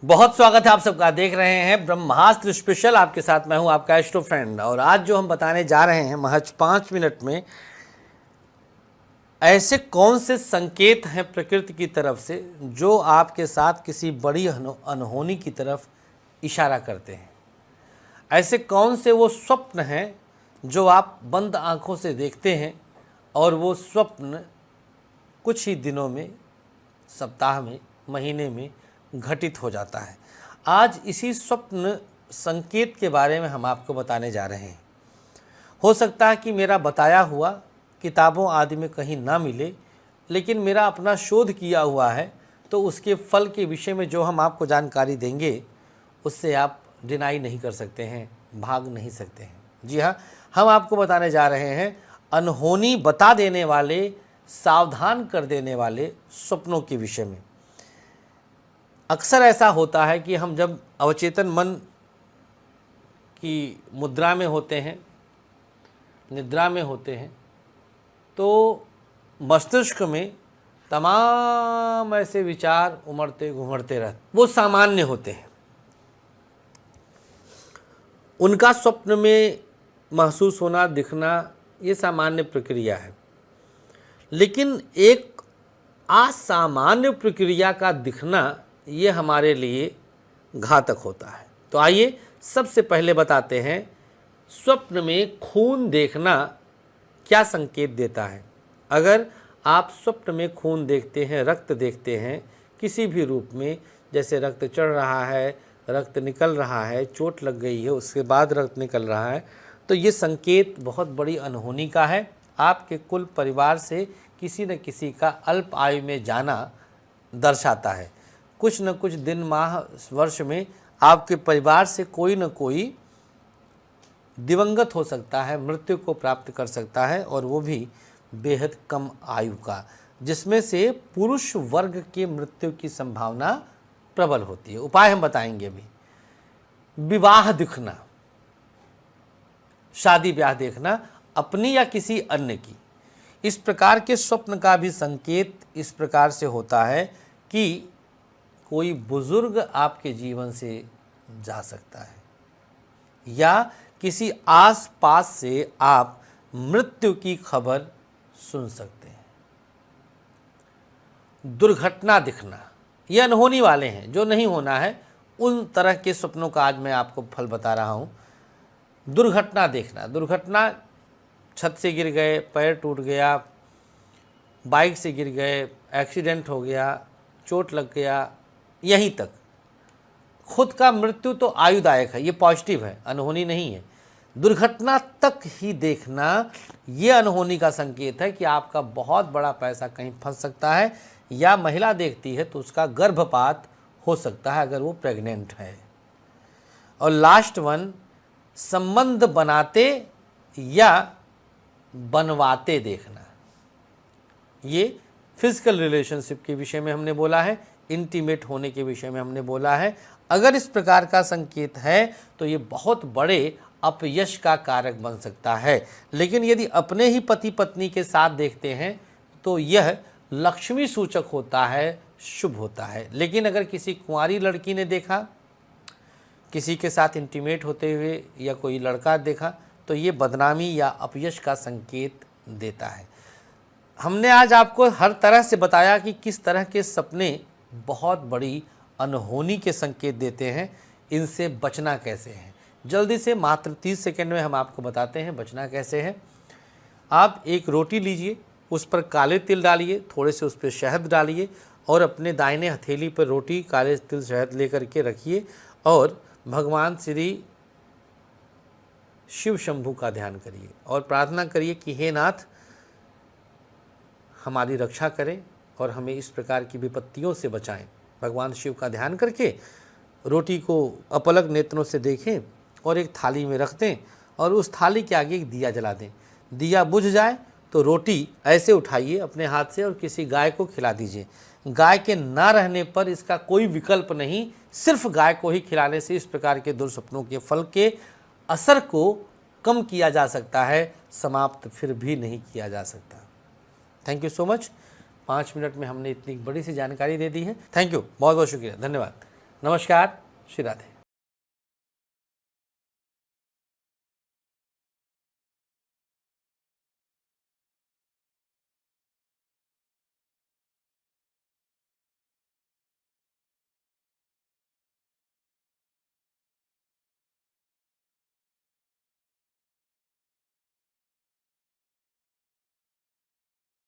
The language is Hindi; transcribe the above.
बहुत स्वागत है आप सबका। देख रहे हैं ब्रह्मास्त्र स्पेशल। आपके साथ मैं हूं आपका एस्ट्रो फ्रेंड। और आज जो हम बताने जा रहे हैं महज 5 मिनट में, ऐसे कौन से संकेत हैं प्रकृति की तरफ से जो आपके साथ किसी बड़ी अनहोनी की तरफ इशारा करते हैं। ऐसे कौन से वो स्वप्न हैं जो आप बंद आंखों से देखते हैं और वो स्वप्न कुछ ही दिनों में, सप्ताह में, महीने में घटित हो जाता है। आज इसी स्वप्न संकेत के बारे में हम आपको बताने जा रहे हैं। हो सकता है कि मेरा बताया हुआ किताबों आदि में कहीं ना मिले, लेकिन मेरा अपना शोध किया हुआ है, तो उसके फल के विषय में जो हम आपको जानकारी देंगे उससे आप डिनाई नहीं कर सकते हैं, भाग नहीं सकते हैं। जी हाँ, हम आपको बताने जा रहे हैं अनहोनी बता देने वाले, सावधान कर देने वाले स्वप्नों के विषय में। अक्सर ऐसा होता है कि हम जब अवचेतन मन की मुद्रा में होते हैं, निद्रा में होते हैं, तो मस्तिष्क में तमाम ऐसे विचार उमड़ते घुमड़ते रहते, वो सामान्य होते हैं। उनका स्वप्न में महसूस होना, दिखना, ये सामान्य प्रक्रिया है। लेकिन एक असामान्य प्रक्रिया का दिखना ये हमारे लिए घातक होता है। तो आइए सबसे पहले बताते हैं स्वप्न में खून देखना क्या संकेत देता है। अगर आप स्वप्न में खून देखते हैं, रक्त देखते हैं किसी भी रूप में, जैसे रक्त चढ़ रहा है, रक्त निकल रहा है, चोट लग गई है उसके बाद रक्त निकल रहा है, तो ये संकेत बहुत बड़ी अनहोनी का है। आपके कुल परिवार से किसी न किसी का अल्प आयु में जाना दर्शाता है। कुछ न कुछ दिन, माह, वर्ष में आपके परिवार से कोई न कोई दिवंगत हो सकता है, मृत्यु को प्राप्त कर सकता है, और वो भी बेहद कम आयु का, जिसमें से पुरुष वर्ग की मृत्यु की संभावना प्रबल होती है। उपाय हम बताएंगे अभी। विवाह दिखना, शादी ब्याह देखना, अपनी या किसी अन्य की, इस प्रकार के स्वप्न का भी संकेत इस प्रकार से होता है कि कोई बुजुर्ग आपके जीवन से जा सकता है, या किसी आस पास से आप मृत्यु की खबर सुन सकते हैं। दुर्घटना दिखना, ये अनहोनी वाले हैं, जो नहीं होना है उन तरह के स्वप्नों का आज मैं आपको फल बता रहा हूँ। दुर्घटना देखना, दुर्घटना, छत से गिर गए, पैर टूट गया, बाइक से गिर गए, एक्सीडेंट हो गया, चोट लग गया, यहीं तक। खुद का मृत्यु तो आयुदायक है, ये पॉजिटिव है, अनहोनी नहीं है। दुर्घटना तक ही देखना ये अनहोनी का संकेत है कि आपका बहुत बड़ा पैसा कहीं फंस सकता है, या महिला देखती है तो उसका गर्भपात हो सकता है अगर वो प्रेग्नेंट है। और लास्ट वन, संबंध बनाते या बनवाते देखना, ये फिजिकल रिलेशनशिप के विषय में हमने बोला है, इंटीमेट होने के विषय में हमने बोला है। अगर इस प्रकार का संकेत है तो ये बहुत बड़े अपयश का कारक बन सकता है। लेकिन यदि अपने ही पति पत्नी के साथ देखते हैं तो यह लक्ष्मी सूचक होता है, शुभ होता है। लेकिन अगर किसी कुंवारी लड़की ने देखा, किसी के साथ इंटीमेट होते हुए, या कोई लड़का देखा, तो ये बदनामी या अपयश का संकेत देता है। हमने आज आपको हर तरह से बताया कि किस तरह के सपने बहुत बड़ी अनहोनी के संकेत देते हैं, इनसे बचना कैसे है। जल्दी से, मात्र 30 सेकंड में हम आपको बताते हैं बचना कैसे है। आप एक रोटी लीजिए, उस पर काले तिल डालिए, थोड़े से उस पर शहद डालिए, और अपने दाहिने हथेली पर रोटी, काले तिल, शहद लेकर के रखिए, और भगवान श्री शिव शंभू का ध्यान करिए और प्रार्थना करिए कि हे नाथ, हमारी रक्षा करें और हमें इस प्रकार की विपत्तियों से बचाएं। भगवान शिव का ध्यान करके रोटी को अपलक नेत्रों से देखें और एक थाली में रख दें, और उस थाली के आगे एक दिया जला दें। दिया बुझ जाए तो रोटी ऐसे उठाइए अपने हाथ से और किसी गाय को खिला दीजिए। गाय के ना रहने पर इसका कोई विकल्प नहीं, सिर्फ गाय को ही खिलाने से इस प्रकार के दुर्सपनों के फल के असर को कम किया जा सकता है, समाप्त फिर भी नहीं किया जा सकता। Thank you so much. 5 minute में हमने इतनी बड़ी सी जानकारी दे दी है। थैंक यू, बहुत बहुत शुक्रिया, धन्यवाद। नमस्कार, श्री राधे।